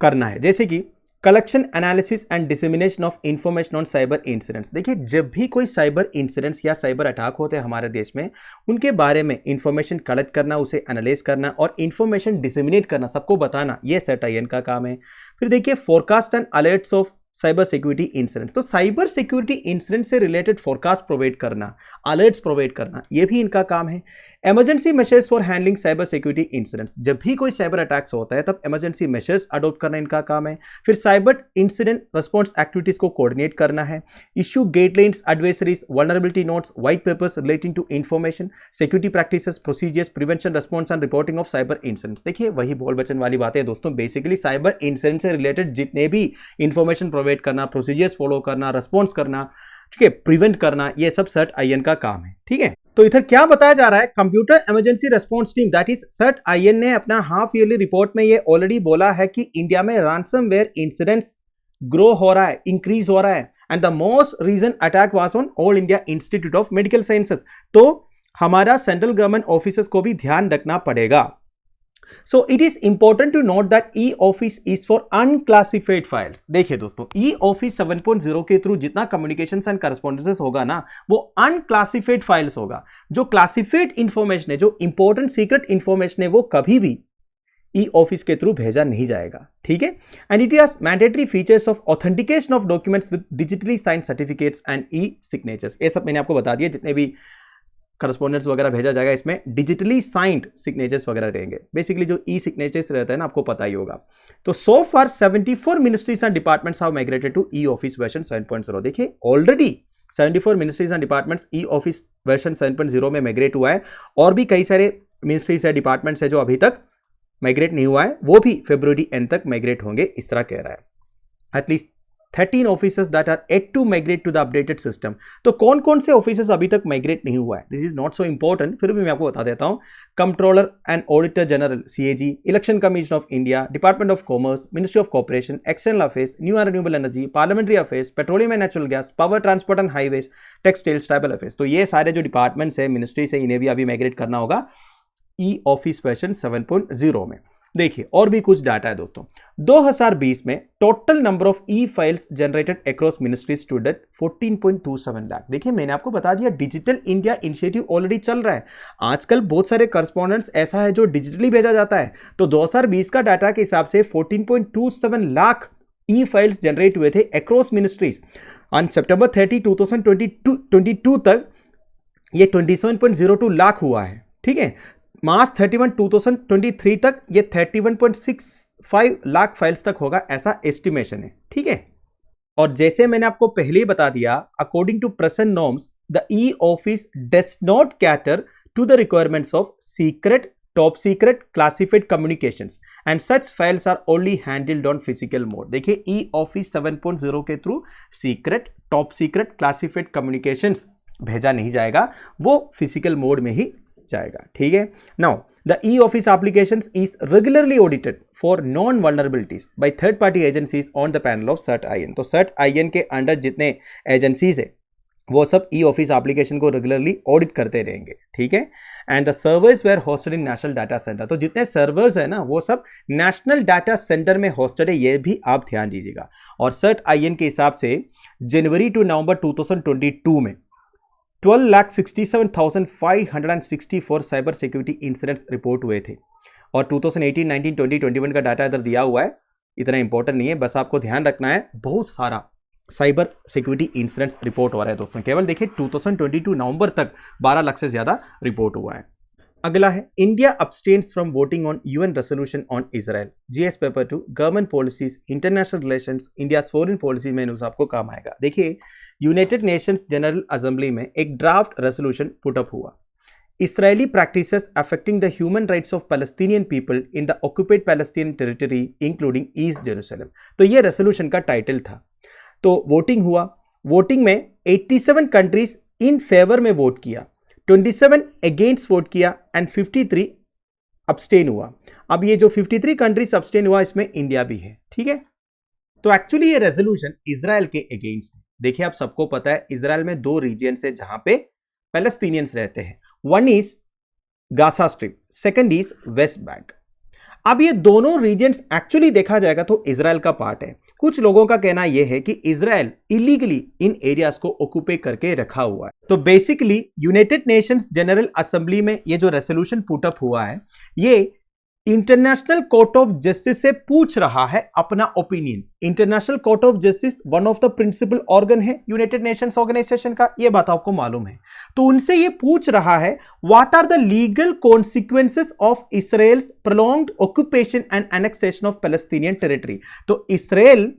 करना है, जैसे कि collection, analysis and dissemination of information on cyber incidents. देखिए, जब भी कोई साइबर इंसिडेंट्स या साइबर अटैक होते हैं हमारे देश में, उनके बारे में इंफॉर्मेशन कलेक्ट करना, उसे एनालाइज करना और इंफॉर्मेशन डिसेमिनेट करना, सबको बताना, ये CERT-IN का काम है। फिर देखिए, forecast and alerts of cyber security incidents. तो साइबर सिक्योरिटी इंसिडेंट से रिलेटेड फोरकास्ट प्रोवाइड करना, अलर्ट्स प्रोवाइड करना, ये भी इनका काम है। Emergency measures for handling cyber security incidents, जब भी कोई साइबर अटैक्स होता है तब इमरजेंसी मेजर्स अडॉप्ट करना इनका काम है। फिर साइबर इंसिडेंट रिस्पॉन्स एक्टिविटीज को कोऑर्डिनेट करना है। Issue guidelines, advisories, vulnerability notes, white papers relating to information security practices, procedures, prevention, response and reporting of cyber incidents. देखिए, वही बोल बचन वाली बातें दोस्तों। बेसिकली साइबर इंसिडेंट से रिलेटेड जितने भी इंफॉर्मेशन प्रोवाइड करना, प्रोसीजर्स फॉलो करना, रिस्पॉन्स करना, ठीक है, प्रिवेंट करना, ये सब CERT-IN का काम है। ठीक है, तो इधर क्या बताया जा रहा है? Computer emergency response team that is CERT-IN ने अपना हाफ ईयरली रिपोर्ट में ये ऑलरेडी बोला है कि इंडिया में रैंसमवेयर इंसिडेंट्स ग्रो हो रहा है, इंक्रीज हो रहा है, and the most recent attack was on All India Institute of Medical Sciences. तो हमारा सेंट्रल गवर्नमेंट ऑफिसर्स को भी ध्यान रखना पड़ेगा। So it is important to note that e office is for unclassified files. देखिए दोस्तों, ई ऑफिस 7.0 के थ्रू जितना कम्युनिकेशंस एंड करस्पॉन्डेंसेस होगा ना, वो अनक्लासिफाइड फाइल्स होगा। जो क्लासिफाइड इंफॉर्मेशन है, जो इंपॉर्टेंट सीक्रेट इंफॉर्मेशन है, वो कभी भी ई ऑफिस के थ्रू भेजा नहीं जाएगा, ठीक है। And it has mandatory features of authentication of documents with digitally signed certificates and E signatures. ये सब मैंने आपको बता दिया, जितने भी करस्पॉन्डेंट्स वगैरह भेजा जाएगा इसमें डिजिटली साइंड सिग्नेचर्स वगैरह रहेंगे। बेसिकली जो ई सिग्नेचर्स रहता है ना, आपको पता ही होगा। तो so far 74 ministries and departments have migrated to e office version 7.0। देखिए already 74 ministries and departments e office version 7.0 में माइग्रेट हुआ है, और भी कई सारे मिनिस्ट्रीज है, डिपार्टमेंट्स है जो अभी तक माइग्रेट नहीं हुआ है, वो भी फरवरी एंड तक माइग्रेट होंगे, इस तरह कह रहा है। At least 13 offices that are yet to migrate to the updated system. तो कौन कौन से ऑफिसेस अभी तक माइग्रेट नहीं हुआ है, this is not so important, फिर भी मैं आपको बता देता हूं। Controller and auditor general CAG, election commission of India, department of commerce, ministry of corporation, external affairs, new and renewable energy, parliamentary affairs, petroleum and natural gas, power transport and highways, textiles, tribal affairs. तो ये सारे जो departments है, ministries है, इन्हें भी अभी migrate करना होगा ई ऑफिस वर्जन 7.0 में। देखिए और भी कुछ डाटा है दोस्तों। 2020 में total number of E files generated across ministries stood at 14.27 lakh. देखिए मैंने आपको बता दिया, डिजिटल इंडिया इनिशिएटिव ऑलरेडी चल रहा है। आजकल बहुत सारे करस्पॉन्डेंट्स ऐसा है जो डिजिटली भेजा जाता है। तो 2020 का डाटा के हिसाब से 14.27 लाख ई फाइल्स जनरेट हुए थे अक्रॉस मिनिस्ट्रीज। ऑन सितंबर 30, 2022 तक ये 27.02 लाख हुआ है, ठीक है। मार्च 31, 2023 तक ये 31.65 लाख फाइल्स तक होगा, ऐसा एस्टिमेशन है, ठीक है। और जैसे मैंने आपको पहले ही बता दिया, according to present norms the e office does not cater to the requirements of secret, top secret, classified communications and such files are only handled on physical mode. देखिए ई ऑफिस 7.0 के through secret, top secret, classified communications भेजा नहीं जाएगा, वो physical mode में ही जाएगा, ठीक है। Now the e office applications is regularly audited for non vulnerabilities by third party agencies on the panel of CERT-IN। तो CERT-IN के अंडर जितने एजेंसीज है वो सब ई ऑफिस एप्लीकेशन को रेगुलरली ऑडिट करते रहेंगे, ठीक है। And the servers were hosted in national data centre. तो जितने सर्वर्स है ना, वो सब नेशनल डाटा सेंटर में होस्टेड है, ये भी आप ध्यान दीजिएगा। और CERT-IN के हिसाब से जनवरी टू नवंबर 2022 में 12,67,564 साइबर सिक्योरिटी इंसिडेंट्स रिपोर्ट हुए थे। और 2018, 19, 20, 21 का डाटा इधर दिया हुआ है, इतना इंपॉर्टेंट नहीं है, बस आपको ध्यान रखना है। बहुत सारा साइबर सिक्योरिटी इंसिडेंट्स रिपोर्ट हो रहा है दोस्तों। केवल देखिए 2022 नवंबर तक 12 लाख से ज्यादा रिपोर्ट हुआ है। अगला है India abstains from voting on UN resolution on Israel, GS paper 2, government policies, international relations, India foreign policy में न्यूज आपको काम आएगा। देखिए यूनाइटेड नेशंस जनरल असेंबली में एक ड्राफ्ट रेजोल्यूशन पुटअप हुआ, Israeli practices affecting the human rights of Palestinian people in the occupied Palestinian territory including east Jerusalem. तो ये रेजोल्यूशन का टाइटल था। तो वोटिंग हुआ, वोटिंग में 87 कंट्रीज इन फेवर में वोट किया, 27 अगेंस्ट वोट किया एंड 53 अब्सटेन हुआ। अब ये जो 53 कंट्रीज अब्सटेन हुआ, इसमें इंडिया भी है, ठीक है। तो एक्चुअली ये रेजोल्यूशन इजराइल के अगेंस्ट है। देखिए आप सबको पता है इजराइल में 2 रीजन्स है जहां पे पैलेस्टीनियंस रहते हैं। One is Gaza strip, second is West Bank. अब ये दोनों रीजन्स एक्चुअली देखा जाएगा तो इजराइल का पार्ट है। कुछ लोगों का कहना यह है कि इजराइल इलीगली इन एरियाज को ऑक्यूपाई करके रखा हुआ है। तो basically United Nations general assembly में ये जो रेजोल्यूशन पुटअप हुआ है, ये इंटरनेशनल कोर्ट ऑफ जस्टिस से पूछ रहा है अपना opinion. International court of Justice one of the principal organ है यूनाइटेड नेशंस ऑर्गेनाइजेशन का, ये बात आपको मालूम है। तो उनसे ये पूछ रहा है what are the legal consequences of Israel's prolonged occupation and annexation of Palestinian territory. तो इजराइल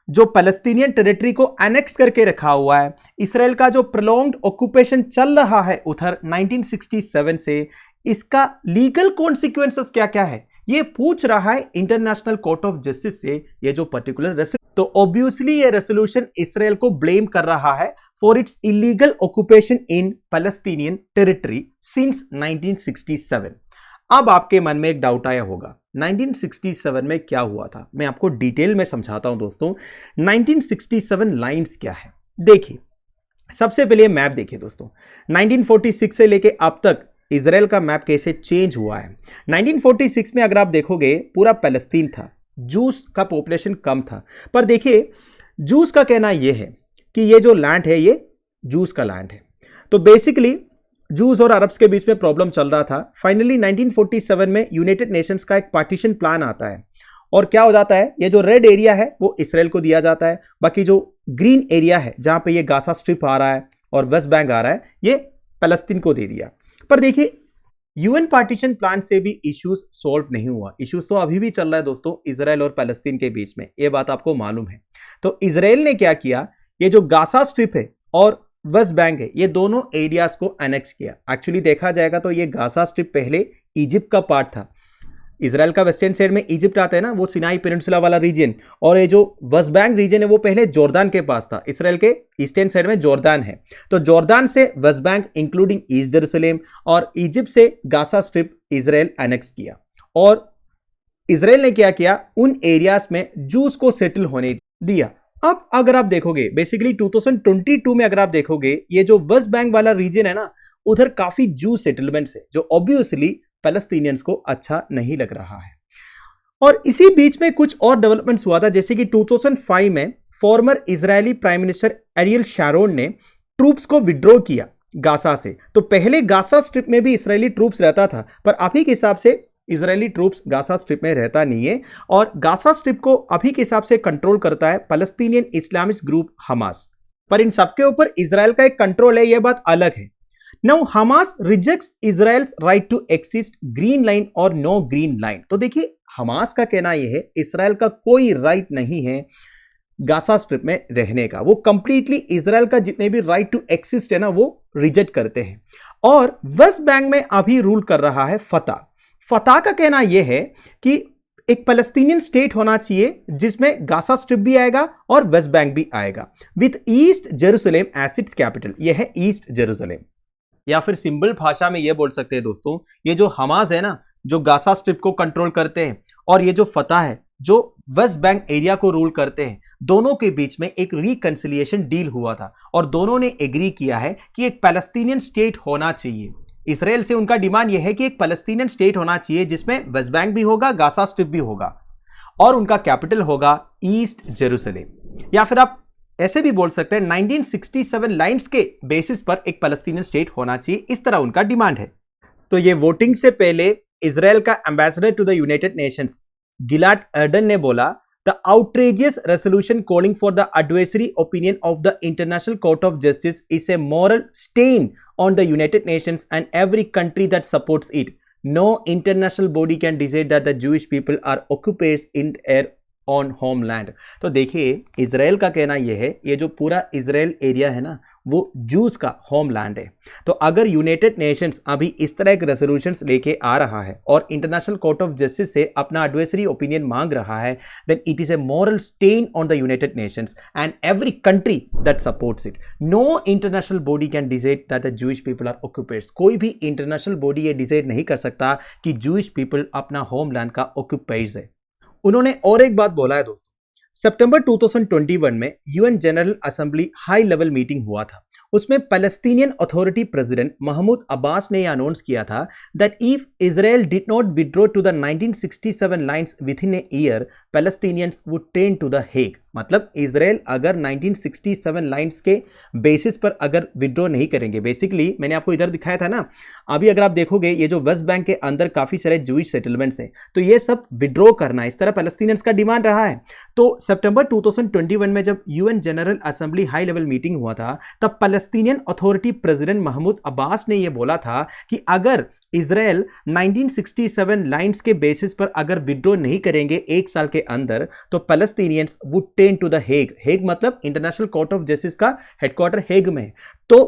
जो पैलेस्टीनियन टेरिटरी को एनेक्स करके रखा हुआ है, इजराइल का जो प्रोलॉन्ग्ड ऑक्यूपेशन चल रहा है उधर 1967 से, इसका लीगल कॉन्सिक्वेंसेस क्या क्या है, ये पूछ रहा है इंटरनेशनल कोर्ट ऑफ जस्टिस से ये जो पर्टिकुलर रेजोल्यूशन। तो ऑब्वियसली ये रेजोल्यूशन इजराइल को ब्लेम कर रहा है for its illegal occupation in Palestinian territory since 1967। अब आपके मन में एक डाउट आया होगा 1967 में क्या हुआ था। मैं आपको डिटेल में समझाता हूं दोस्तों। 1967 लाइंस क्या है, देखिए सबसे पहले मैप देखिए दोस्तों। 1946 से लेके अब तक इसराइल का मैप कैसे चेंज हुआ है। 1946 में अगर आप देखोगे पूरा पैलेस्तीन था, जूस का पॉपुलेशन कम था, पर देखिए जूस का कहना यह है कि ये जो लैंड है ये जूस का लैंड है। तो बेसिकली जूस और अरब्स के बीच में प्रॉब्लम चल रहा था। फाइनली 1947 में यूनाइटेड नेशंस का एक पार्टीशन प्लान आता है और क्या हो जाता है, ये जो रेड एरिया है वो इसराइल को दिया जाता है, बाकी जो ग्रीन एरिया है जहां पे ये गाजा स्ट्रिप आ रहा है और वेस्ट बैंक आ रहा है ये पैलेस्तीन को दे दिया। पर देखिए यूएन पार्टीशन प्लान से भी इश्यूज सॉल्व नहीं हुआ, इश्यूज तो अभी भी चल रहा है दोस्तों इसराइल और पैलेस्तीन के बीच में, ये बात आपको मालूम है। तो इसराइल ने क्या किया, ये जो गाजा स्ट्रिप है और वेस्ट बैंक है ये दोनों एरियाज को एनेक्स किया। एक्चुअली देखा जाएगा तो ये गाजा स्ट्रिप पहले इजिप्ट का पार्ट था। इसराइल का वेस्टर्न साइड में इजिप्ट आता है ना, वो सिनाई पेनिनसुला वाला रीजन, और ये जो वेस्ट बैंक रीजन है वो पहले जॉर्दान के पास था। इसराइल के ईस्टर्न साइड में जॉर्दान है, तो जॉर्दान से West Bank including east Jerusalem और इजिप्ट से गाजा स्ट्रिप इसराइल एनेक्स किया। और इसराइल ने क्या किया, उन एरियाज में जूस को सेटल होने दिया। अब अगर आप देखोगे बेसिकली 2022 में अगर आप देखोगे ये जो वेस्ट बैंक वाला रीजन है ना, उधर काफी जू सेटलमेंट्स है जो ऑब्वियसली पैलेस्टीनियंस को अच्छा नहीं लग रहा है। और इसी बीच में कुछ और डेवलपमेंट्स हुआ था, जैसे कि 2005 में former Israeli prime minister Ariel Sharon ने ट्रूप्स को विड्रॉ किया गाजा से। तो पहले गाजा स्ट्रिप में भी इसराइली ट्रूप्स रहता था, पर अभी के हिसाब से इजरायली ट्रूप्स गाजा स्ट्रिप में रहता नहीं है और गाजा स्ट्रिप को अभी के हिसाब से कंट्रोल करता है पैलेस्टीनियन इस्लामिस्ट ग्रुप हमास। पर इन सबके ऊपर इसराइल का एक कंट्रोल है, यह बात अलग है। Now Hamas rejects Israel's right to exist green line और नो ग्रीन लाइन। तो देखिए हमास का कहना यह है इसराइल का कोई राइट नहीं है गाजा स्ट्रिप में रहने का, वो कंप्लीटली इसराइल का जितने भी राइट टू एक्सिस्ट है ना वो रिजेक्ट करते हैं। और वेस्ट बैंक में अभी रूल कर रहा है फतह। फतह का कहना यह है कि एक पैलेस्टीनियन स्टेट होना चाहिए जिसमें गाजा स्ट्रिप भी आएगा और वेस्ट बैंक भी आएगा, with East Jerusalem as its capital. यह है ईस्ट जेरूसलम, या फिर सिंपल भाषा में यह बोल सकते हैं दोस्तों, ये जो हमास है ना जो गाजा स्ट्रिप को कंट्रोल करते हैं और ये जो फतह है जो वेस्ट बैंक एरिया को रूल करते हैं, दोनों के बीच में एक रिकंसिलिएशन डील हुआ था और दोनों ने एग्री किया है कि एक पैलेस्टीनियन स्टेट होना चाहिए। इसराइल से उनका डिमांड यह है कि एक पैलेस्टीनियन स्टेट होना चाहिए जिसमें वेस्ट बैंक भी होगा, गाजा स्ट्रिप भी होगा और उनका कैपिटल होगा ईस्ट जेरूसलम। या फिर आप ऐसे भी बोल सकते हैं 1967 लाइंस के बेसिस पर एक पैलेस्टीनियन स्टेट होना चाहिए, इस तरह उनका डिमांड है। तो ये वोटिंग से पहले इसराइल का ambassador to the United Nations Gilad Erdan ने बोला, The outrageous resolution calling for the advisory opinion of the International Court of Justice is a moral stain on the United Nations and every country that supports it. No international body can decide that the Jewish people are occupiers in their own homeland. तो देखिए Israel का कहना यह है ये जो पूरा Israel area है ना वो जूस का होमलैंड है। तो अगर यूनाइटेड नेशंस अभी इस तरह के रेजोल्यूशंस लेके आ रहा है और इंटरनेशनल कोर्ट ऑफ जस्टिस से अपना एडवाइजरी ओपिनियन मांग रहा है, then it is a moral stain on the United Nations and every country that supports it. No international body can decide that the Jewish people are occupiers. कोई भी international body ये decide नहीं कर सकता कि जूइश पीपल अपना homeland का ऑक्यूपाइड्स है। उन्होंने और एक बात बोला है दोस्तों, सितंबर 2021 में UN General Assembly high level meeting हुआ था, उसमें Palestinian authority president Mahmoud Abbas ने अनाउंस किया था that if Israel did not withdraw to the 1967 lines within a year, Palestinians would turn to the Hague. मतलब Israel अगर 1967 lines के basis पर अगर विड्रॉ नहीं करेंगे, बेसिकली मैंने आपको इधर दिखाया था ना, अभी अगर आप देखोगे ये जो वेस्ट बैंक के अंदर काफी सारे जूइश सेटलमेंट्स हैं, तो ये सब विड्रॉ करना इस तरह पैलेस्टीनियंस का डिमांड रहा है। तो सितंबर 2021 में जब UN General Assembly high level meeting हुआ था तब Palestinian authority president Mahmoud Abbas ने यह बोला था कि अगर इजराइल 1967 लाइंस के बेसिस पर अगर विड्रॉ नहीं करेंगे एक साल के अंदर, तो Palestinians would turn to the Hague. Hague मतलब इंटरनेशनल कोर्ट ऑफ जस्टिस का हेडक्वार्टर हेग में। तो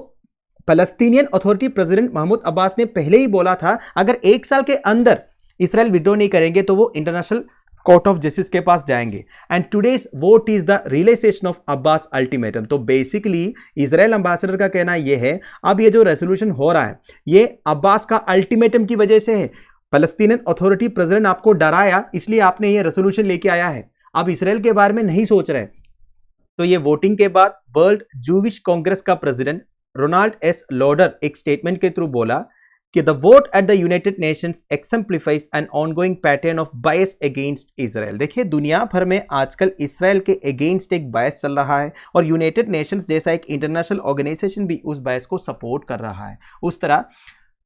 Palestinian authority president Mahmoud Abbas ने पहले ही बोला था अगर एक साल के अंदर इजराइल विड्रॉ नहीं करेंगे तो वो इंटरनेशनल कोर्ट ऑफ जस्टिस के पास जाएंगे। And today's vote is the realisation of Abbas ultimatum. तो बेसिकली इजराइल एम्बेसडर का कहना यह है अब ये जो रेजोल्यूशन हो रहा है ये अब्बास का अल्टीमेटम की वजह से है। पैलेस्टीनियन अथॉरिटी प्रेसिडेंट आपको डराया इसलिए आपने ये रेजोल्यूशन लेके आया है, अब इसराइल के बारे में नहीं सोच रहे। तो ये वोटिंग के बाद वर्ल्ड जूविश कांग्रेस का प्रेसिडेंट रोनाल्ड एस लॉडर एक स्टेटमेंट के थ्रू बोला, कि the vote at the United Nations exemplifies an ongoing pattern of bias against Israel. देखिए दुनिया भर में आजकल इसराइल के अगेंस्ट एक बायस चल रहा है और यूनाइटेड नेशंस जैसा एक इंटरनेशनल ऑर्गेनाइजेशन भी उस बायस को सपोर्ट कर रहा है। उस तरह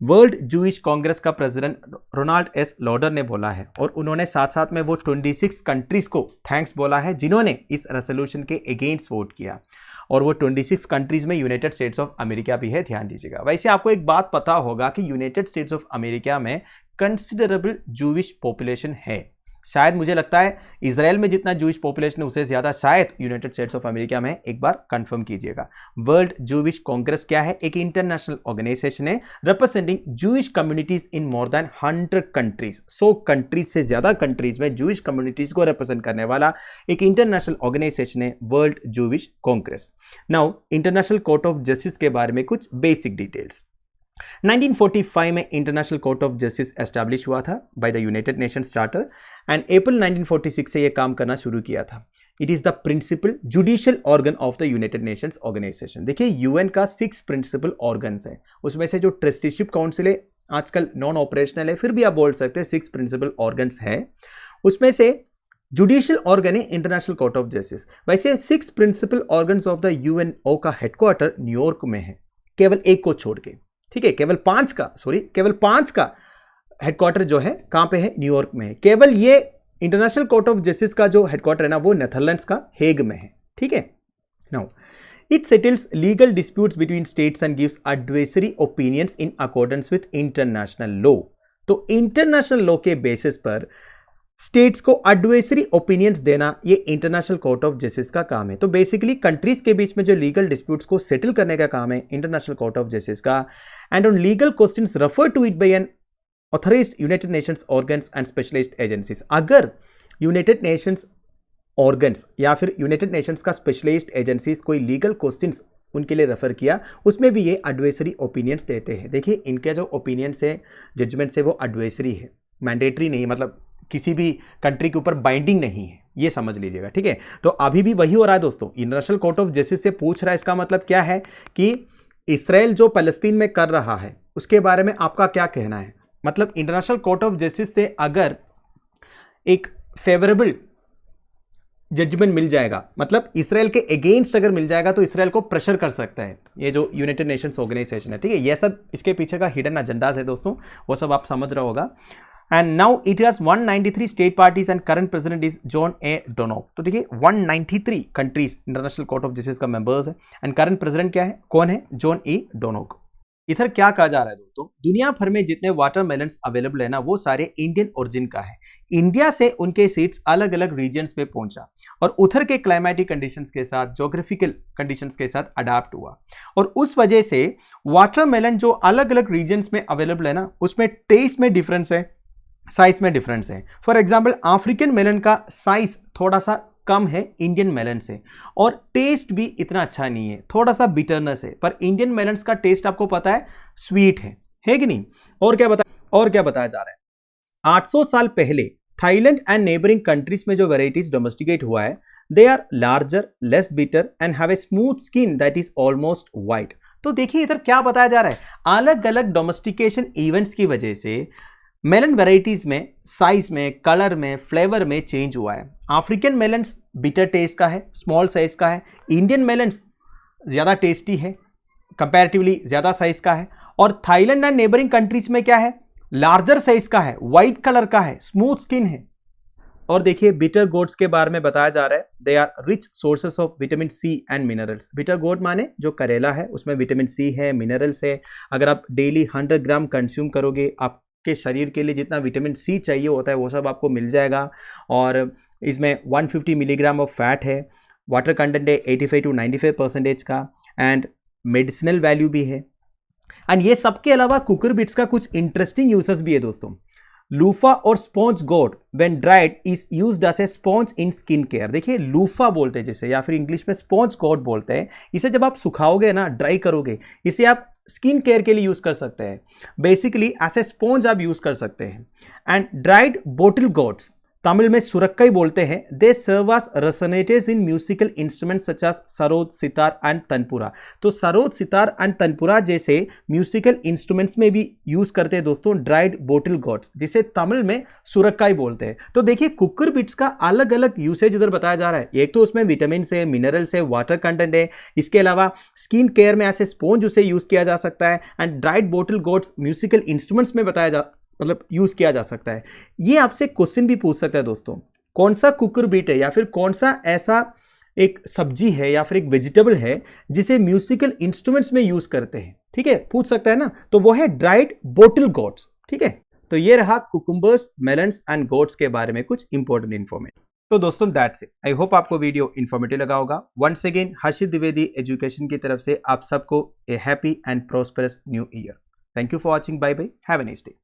वर्ल्ड जूइश कांग्रेस का प्रेसिडेंट रोनाल्ड एस लॉडर ने बोला है और उन्होंने साथ साथ में वो 26 कंट्रीज को थैंक्स बोला है जिन्होंने इस रेजोल्यूशन के अगेंस्ट वोट किया और वो 26 कंट्रीज में यूनाइटेड स्टेट्स ऑफ अमेरिका भी है, ध्यान दीजिएगा। वैसे आपको एक बात पता होगा कि यूनाइटेड स्टेट्स ऑफ अमेरिका में कंसिडरेबल जूइश पॉपुलेशन है। शायद मुझे लगता है इजराइल में जितना जूइश पॉपुलेशन है उससे ज्यादा शायद यूनाइटेड स्टेट्स ऑफ अमेरिका में, एक बार कंफर्म कीजिएगा। वर्ल्ड जूइश कांग्रेस क्या है? एक इंटरनेशनल ऑर्गेनाइजेशन है representing Jewish communities in more than 100 countries. 100 countries से ज्यादा कंट्रीज में जूइश कम्युनिटीज को रिप्रेजेंट करने वाला एक इंटरनेशनल ऑर्गेनाइजेशन है World Jewish Congress. Now international court of justice के बारे में कुछ बेसिक डिटेल्स। 1945 में international court of justice established हुआ था by the United Nations charter and April 1946 से यह काम करना शुरू किया था। It is the principal judicial organ of the United Nations organisation. देखिए यूएन का 6 प्रिंसिपल ऑर्गन्स है, उसमें से जो ट्रस्टीशिप काउंसिल है आजकल नॉन ऑपरेशनल है, फिर भी आप बोल सकते हैं 6 प्रिंसिपल ऑर्गन्स है। उसमें से जुडिशियल ऑर्गन है इंटरनेशनल कोर्ट ऑफ जस्टिस। वैसे 6 principal organs of the UNO का हेडक्वार्टर न्यूयॉर्क में है, केवल एक को छोड़ के, ठीक है। केवल पांच का हेडक्वार्टर जो है कहां पे है? न्यूयॉर्क में है। केवल ये इंटरनेशनल कोर्ट ऑफ जस्टिस का जो हेडक्वार्टर है ना वो नेदरलैंड्स का हेग में है, ठीक है। Now it settles legal disputes between states and gives advisory opinions in accordance with international law. तो इंटरनेशनल लॉ के बेसिस पर स्टेट्स को एडवाइजरी ओपिनियंस देना ये इंटरनेशनल कोर्ट ऑफ जस्टिस का काम है। तो बेसिकली कंट्रीज के बीच में जो लीगल डिस्प्यूट्स को सेटल करने का काम है इंटरनेशनल कोर्ट ऑफ जस्टिस का। And on legal questions refer to it by an authorised United Nations organs and specialised agencies. अगर यूनाइटेड नेशंस ऑर्गन्स या फिर यूनाइटेड नेशंस का स्पेशलाइज्ड एजेंसीज कोई लीगल क्वेश्चंस उनके लिए रेफर किया, उसमें भी ये एडवाइजरी ओपिनियंस देते हैं। देखिए इनके जो ओपिनियंस है, जजमेंट्स है, वो एडवाइजरी है, मैंडेटरी नहीं, मतलब किसी भी कंट्री के ऊपर बाइंडिंग नहीं है, ये समझ लीजिएगा, ठीक है। तो अभी भी वही हो रहा है दोस्तों, इंटरनेशनल कोर्ट ऑफ जस्टिस से पूछ रहा है, इसका मतलब क्या है कि इसराइल जो फलस्तीन में कर रहा है उसके बारे में आपका क्या कहना है। मतलब इंटरनेशनल कोर्ट ऑफ जस्टिस से अगर एक फेवरेबल जजमेंट मिल जाएगा, मतलब इसराइल के अगेंस्ट अगर मिल जाएगा तो इसराइल को प्रेशर कर सकता है ये जो यूनाइटेड नेशंस ऑर्गेनाइजेशन है, ठीक है। ये सब इसके पीछे का हिडन एजेंडाज है दोस्तों, वो सब आप समझ रहा होगा। And now it has 193 state parties and current president is John A. Donoghue। तो देखिए 193 countries international court of justice का मेंबर्स है एंड करंट प्रेसिडेंट क्या है, कौन है? John E Donoghue. इधर क्या कहा जा रहा है दोस्तों, दुनिया भर में जितने वाटरमेलन्स अवेलेबल है ना वो सारे इंडियन ओरिजिन का है। इंडिया से उनके सीड्स अलग अलग रीजन्स में पहुंचा और उधर के क्लाइमेटिक कंडीशंस के साथ, ज्योग्राफिकल कंडीशंस के साथ अडाप्ट हुआ और उस वजह से वाटरमेलन जो अलग अलग रीजन्स में अवेलेबल है ना उसमें टेस्ट में डिफरेंस है, साइज में डिफरेंस है। फॉर एग्जाम्पल अफ्रीकन मेलन का साइज थोड़ा सा कम है इंडियन मेलन से और टेस्ट भी इतना अच्छा नहीं है, थोड़ा सा बिटरनेस है, पर इंडियन मेलन्स का टेस्ट आपको पता है स्वीट है कि नहीं। और क्या बताया जा रहा है, 800 साल पहले थाईलैंड एंड नेबरिंग कंट्रीज में जो वेराइटीज डोमेस्टिकेट हुआ है, they are larger, less bitter and have a smooth skin that is almost white. तो देखिए इधर क्या बताया जा रहा है, अलग अलग डोमेस्टिकेशन इवेंट्स की वजह से मेलन वेराइटीज में साइज में, कलर में, फ्लेवर में चेंज हुआ है। अफ्रीकन मेलन्स बिटर टेस्ट का है, स्मॉल साइज का है। इंडियन मेलन्स ज़्यादा टेस्टी है, कंपैरेटिवली ज़्यादा साइज का है। और थाईलैंड एंड नेबरिंग कंट्रीज में क्या है, लार्जर साइज का है, वाइट कलर का है, स्मूथ स्किन है। और देखिए बिटर गोट्स के बारे में बताया जा रहा है, they are rich sources of vitamin C and minerals. Bitter gourd माने जो करेला है उसमें विटामिन सी है, मिनरल्स है। अगर आप डेली 100 ग्राम कंज्यूम करोगे, आप के शरीर के लिए जितना विटामिन सी चाहिए होता है वो सब आपको मिल जाएगा। और इसमें 150 मिलीग्राम ऑफ फैट है, वाटर कंटेंट है 85 to 95% का एंड मेडिसिनल वैल्यू भी है। एंड ये सब के अलावा कुकर बीट्स का कुछ इंटरेस्टिंग यूजेस भी है दोस्तों। लूफा और sponge gourd when dried is used as a sponge in skin care. देखिए लूफा बोलते हैं जिसे, या फिर इंग्लिश में स्पॉन्ज गोट बोलते हैं। इसे जब आप सुखाओगे ना, ड्राई करोगे, इसे आप स्किन केयर के लिए यूज कर सकते हैं। बेसिकली एज ए स्पॉन्ज आप यूज कर सकते हैं। And dried bottle gourds Tamil में सुरक्कई बोलते हैं। They serve as resonators in musical instruments such as sarod, sitar and tanpura. तो सरोद, सितार एंड तनपुरा जैसे म्यूजिकल इंस्ट्रूमेंट्स में भी यूज करते हैं दोस्तों ड्राइड बोटल गॉड्स, जिसे तमिल में सुरक्काई बोलते हैं। तो देखिए कुकर बीट्स का अलग अलग यूसेज इधर बताया जा रहा है। एक तो उसमें विटामिन है, मिनरल्स है, वाटर कंटेंट है। इसके अलावा स्किन केयर में ऐसे स्पॉन्ज उसे यूज किया जा सकता है। And dried bottle gourds musical instruments में यूज किया जा सकता है। ये आपसे क्वेश्चन भी पूछ सकता है दोस्तों, कौन सा कुकर बीट है या फिर कौन सा ऐसा एक सब्जी है या फिर एक वेजिटेबल है जिसे म्यूजिकल इंस्ट्रूमेंट्स में यूज करते हैं। ठीक है, पूछ सकता है ना। तो वो है ड्राइड बोटल गॉड्स। ठीक है, तो ये रहा कुकुम्बर्स, मेलन्स एंड गोट्स के बारे में कुछ इंपॉर्टेंट इन्फॉर्मेशन। तो दोस्तों दैट्स इट। आई होप आपको वीडियो इन्फॉर्मेटिव लगा होगा। Once again Harshit Dwivedi education की तरफ से आप सबको a happy and prosperous new year. Thank you for watching. Bye bye, have a nice day.